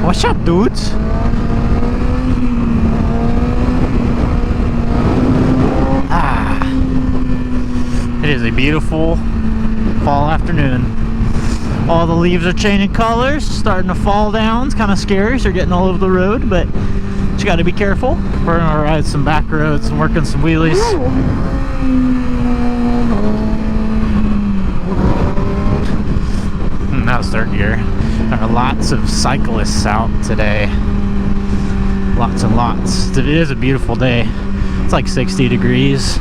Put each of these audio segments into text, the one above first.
What's up, dudes? It is a beautiful fall afternoon. All the leaves are changing colors, starting to fall down. It's kind of scary, so you're getting all over the road, but you got to be careful. We're gonna ride some back roads and working some wheelies. That was third gear. There are lots of cyclists out today. Lots and lots. It is a beautiful day. It's like 60 degrees.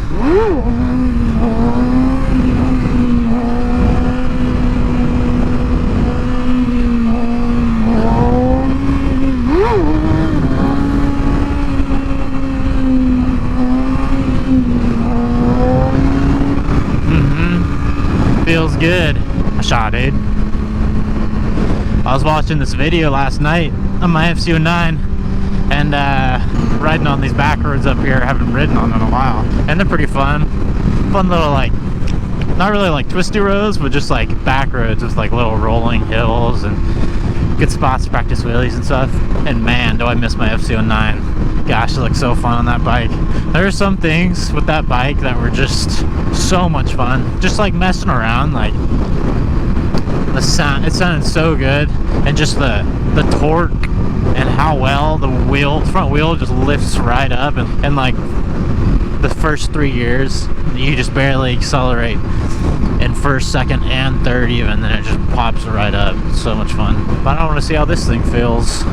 Feels good. I shot, dude. I was watching this video last night on my FCO9 and riding on these back roads up here. I haven't ridden on in a while, and they're pretty fun. Fun little, like, not really like twisty roads, but just like back roads with like little rolling hills and good spots to practice wheelies and stuff. And man, do I miss my FCO9. Gosh, it looks so fun on that bike. There are some things with that bike that were just so much fun. Just like messing around, like the sound, it sounded so good, and just the torque and how well the front wheel just lifts right up, and like the first 3 gears you just barely accelerate in first, second, and third even, and then it just pops right up. It's so much fun. But I want to see how this thing feels.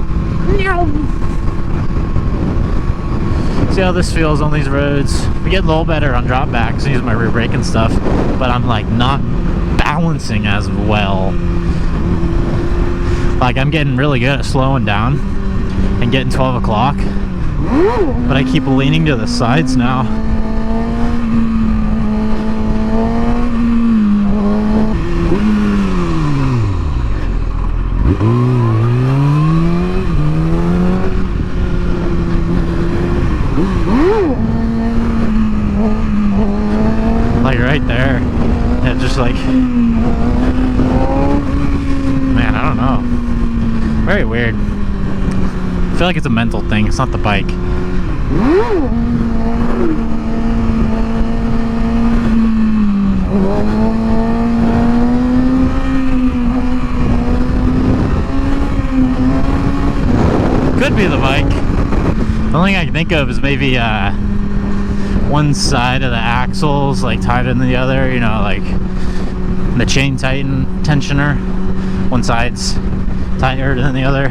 See how this feels on these roads. We get a little better on drop backs, use my rear brake and stuff, but I'm like not balancing as well. Like, I'm getting really good at slowing down and getting 12 o'clock, but I keep leaning to the sides now. Like right there, it just like, man, I don't know, very weird. I feel like it's a mental thing, it's not the bike. Could be the bike. The only thing I can think of is maybe one side of the axles like tighter than the other, you know, like the chain tensioner. One side's tighter than the other.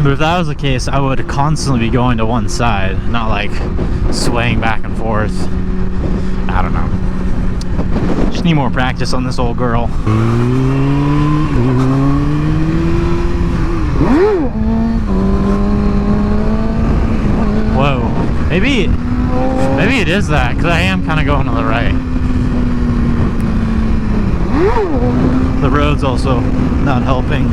But if that was the case, I would constantly be going to one side, not like swaying back and forth. I don't know. Just need more practice on this old girl. Whoa. Maybe it is that, because I am kind of going to the right. The road's also not helping.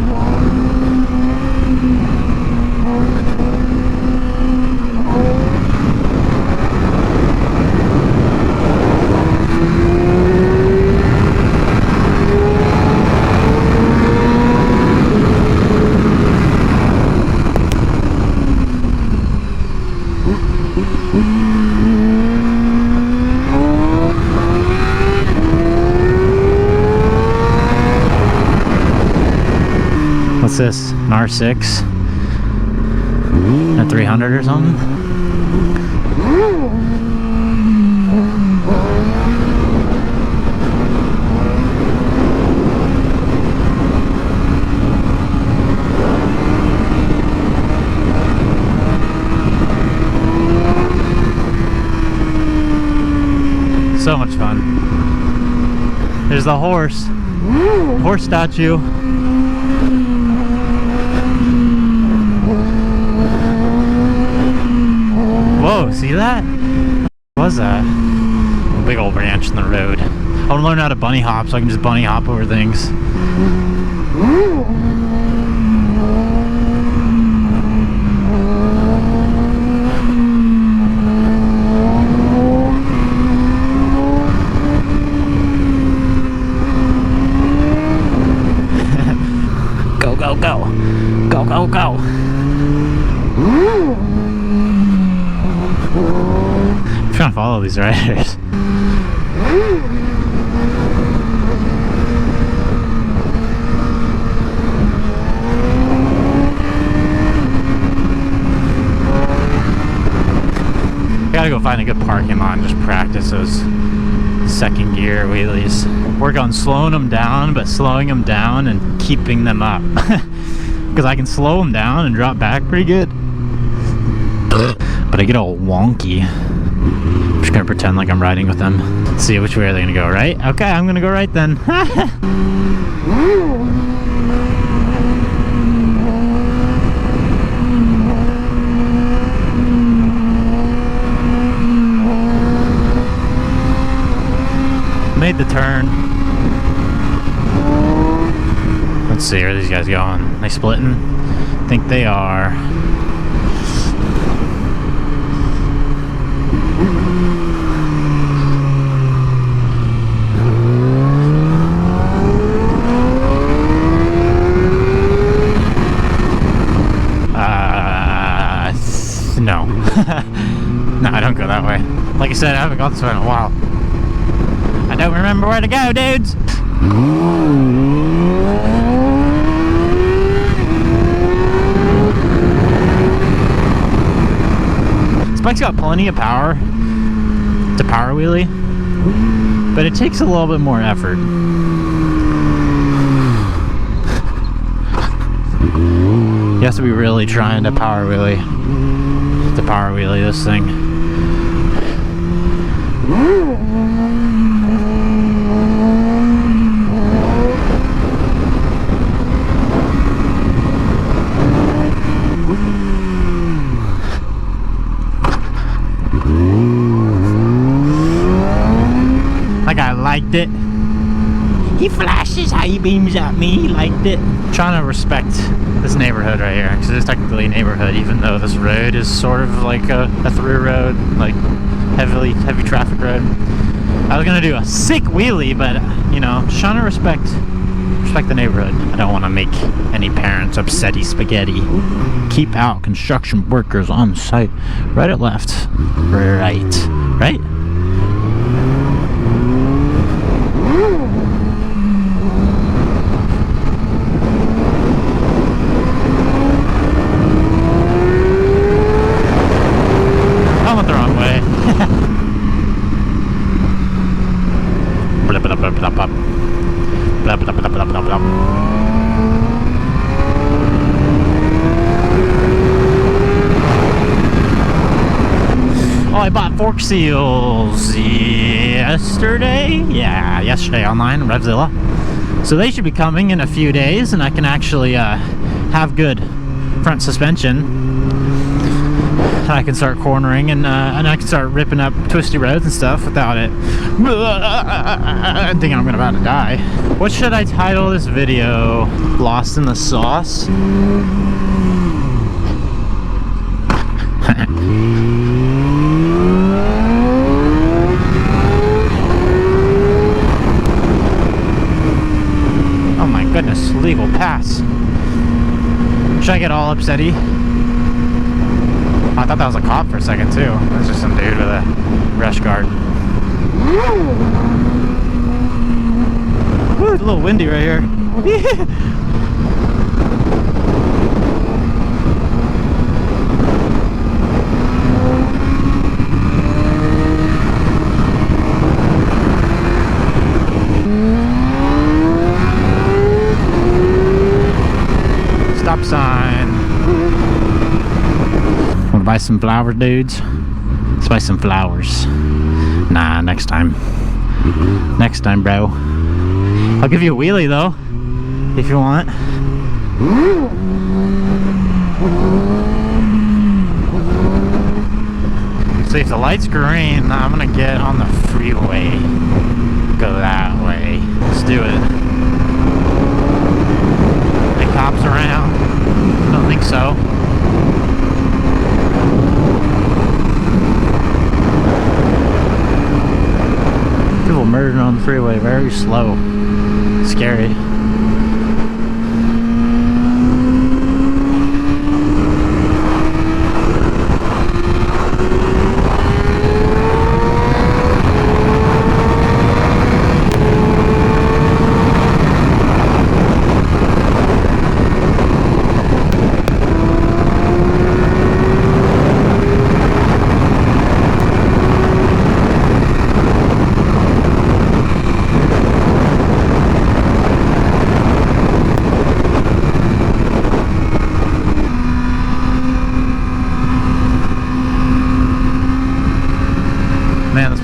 What's this? An R6? A 300 or something? So much fun. There's the horse. Horse statue. Whoa, see that? What was that? A big old branch in the road. I want to learn how to bunny hop so I can just bunny hop over things. Go, go. I'm trying to follow these riders. Gotta go find a good parking lot and just practice those second gear wheelies. Work on slowing them down, but slowing them down and keeping them up. Because I can slow them down and drop back pretty good. But I get all wonky. I'm just gonna pretend like I'm riding with them. Let's see which way are they gonna go, right? Okay, I'm gonna go right then. Made the turn. Let's see, where are these guys going? They splitting? I think they are. No. No, I don't go that way. Like I said, I haven't gone this way in a while. I don't remember where to go, dudes. This bike's got plenty of power to power wheelie, but it takes a little bit more effort. You have to be really trying to power wheelie this thing. Like I liked it. He flashes high beams at me. He liked it. I'm trying to respect this neighborhood right here, because it's technically a neighborhood, even though this road is sort of like a through road, like heavy traffic road. I was gonna do a sick wheelie, but you know, I'm just trying to respect the neighborhood. I don't want to make any parents upsetty spaghetti. Keep out construction workers on site. Right or left? Right? I went the wrong way. Blah, blah, blah, blah, blah. Blah, blah, blah, blah, blah, blah. Oh, I bought fork seals yesterday. Yeah, yesterday online, Revzilla. So they should be coming in a few days, and I can actually have good front suspension. I can start cornering and I can start ripping up twisty roads and stuff without it thinking I'm about to die. What should I title this video? Lost in the sauce? Oh my goodness, legal pass. Should I get all upsetty? I thought that was a cop for a second too. That's just some dude with a rush guard. Ooh, it's a little windy right here. Stop sign. Wanna buy some flowers, dudes? Let's buy some flowers. Nah, next time. Next time, bro. I'll give you a wheelie, though, if you want. So if the light's green, I'm gonna get on the freeway. Go that way. Let's do it. Any cops around? Don't think so. People merging on the freeway very slow. Scary.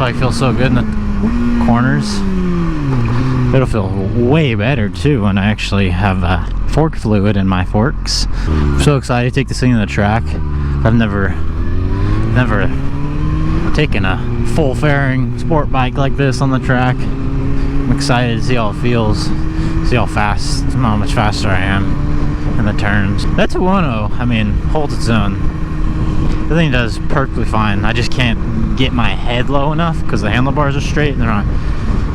bike feels so good in the corners. It'll feel way better too when I actually have fork fluid in my forks. I'm so excited to take this thing to the track. I've never taken a full fairing sport bike like this on the track. I'm excited to see how it feels, see how much faster I am in the turns. That 210, I mean, holds its own. The thing does perfectly fine. I just can't get my head low enough because the handlebars are straight and they're not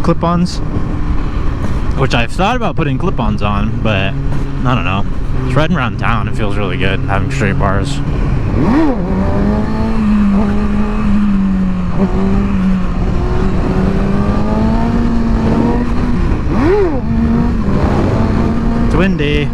clip-ons, which I've thought about putting clip-ons on, but I don't know. Just riding around town, it feels really good having straight bars. It's windy.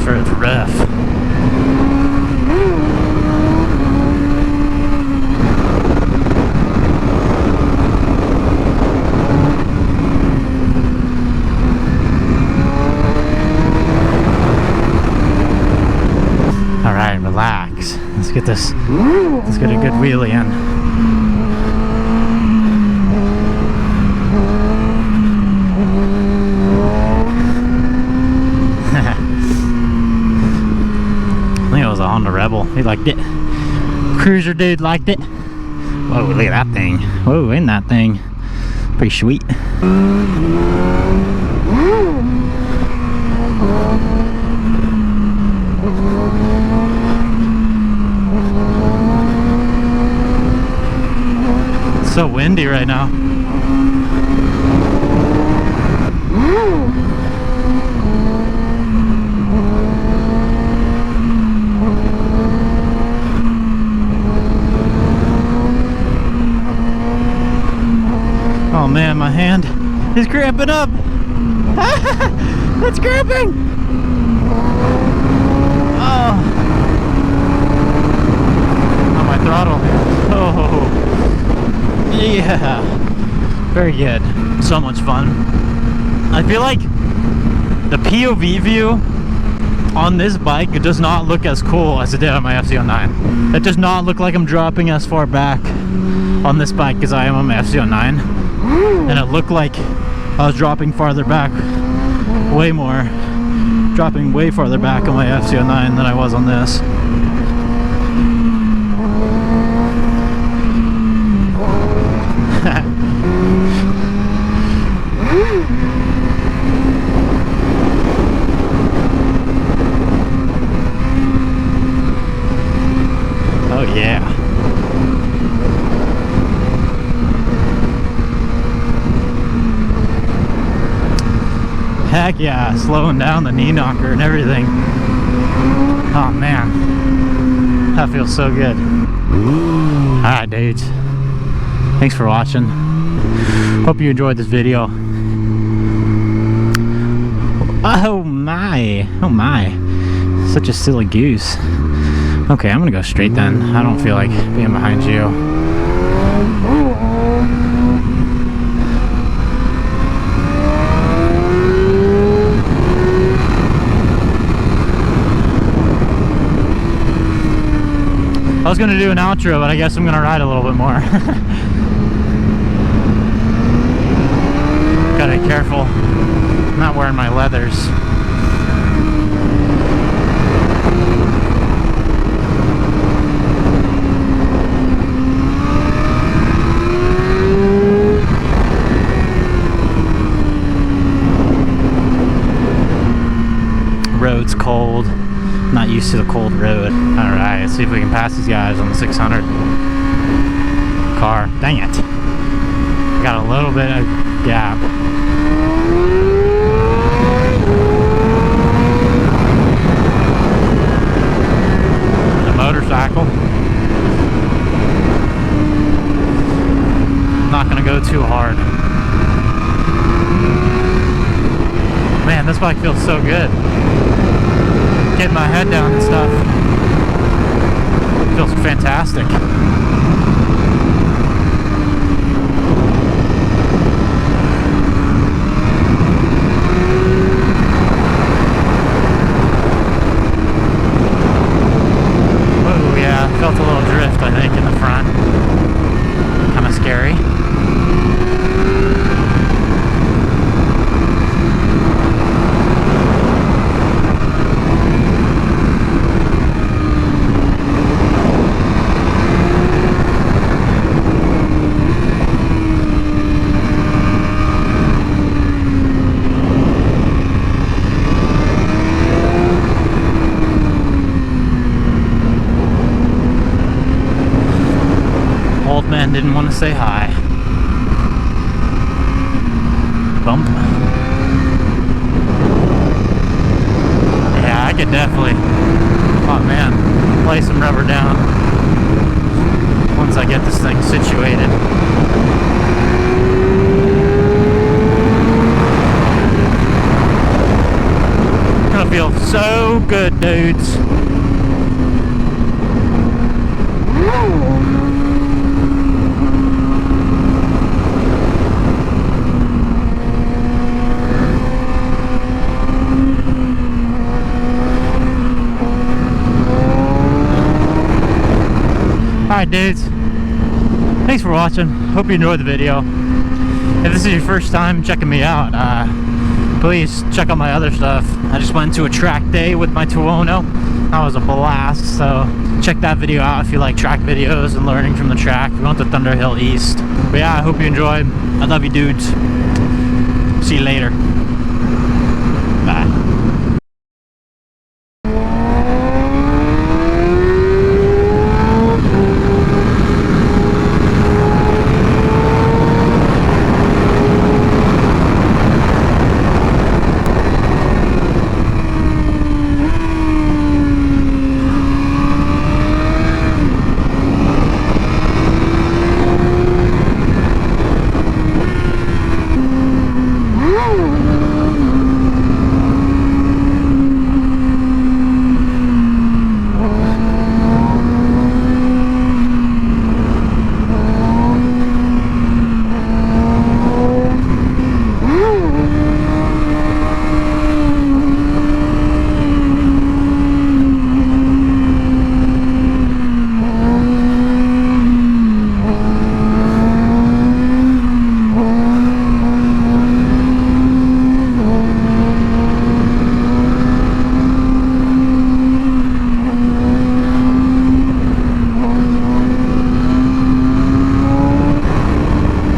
It's rough. All right, relax. Let's get this. Let's get a good wheelie in. A Honda Rebel. He liked it. Cruiser dude liked it. Whoa, look at that thing. Whoa, ain't that thing pretty sweet. It's so windy right now. Oh man, my hand is cramping up. It's cramping. Oh, on my throttle. Oh, yeah. Very good. So much fun. I feel like the POV view on this bike, it does not look as cool as it did on my FC09. It does not look like I'm dropping as far back on this bike as I am on my FC09. And it looked like I was dropping farther back, dropping way farther back on my FC09 than I was on this. Oh yeah. Heck yeah, slowing down the knee knocker and everything. Oh man, that feels so good. Alright dudes, thanks for watching. Hope you enjoyed this video. Oh my, such a silly goose. Okay, I'm gonna go straight then. I don't feel like being behind you. I was gonna do an outro, but I guess I'm gonna ride a little bit more. Gotta be careful. I'm not wearing my leathers. Road's cold. Not used to the cold road. Alright, let's see if we can pass these guys on the 600. car. Dang it. Got a little bit of gap. The motorcycle. Not gonna go too hard. Man, this bike feels so good. Getting my head down and stuff. Feels fantastic. Oh yeah, felt a little drift I think in the front. Kind of scary. Old man didn't want to say hi. Bump. Yeah, I could definitely, oh man, lay some rubber down once I get this thing situated. Gonna feel so good, dudes. Alright dudes, thanks for watching. Hope you enjoyed the video. If this is your first time checking me out, please check out my other stuff. I just went to a track day with my Tuono. That was a blast, so check that video out if you like track videos and learning from the track. We went to Thunderhill East. But yeah, I hope you enjoyed. I love you dudes. See you later.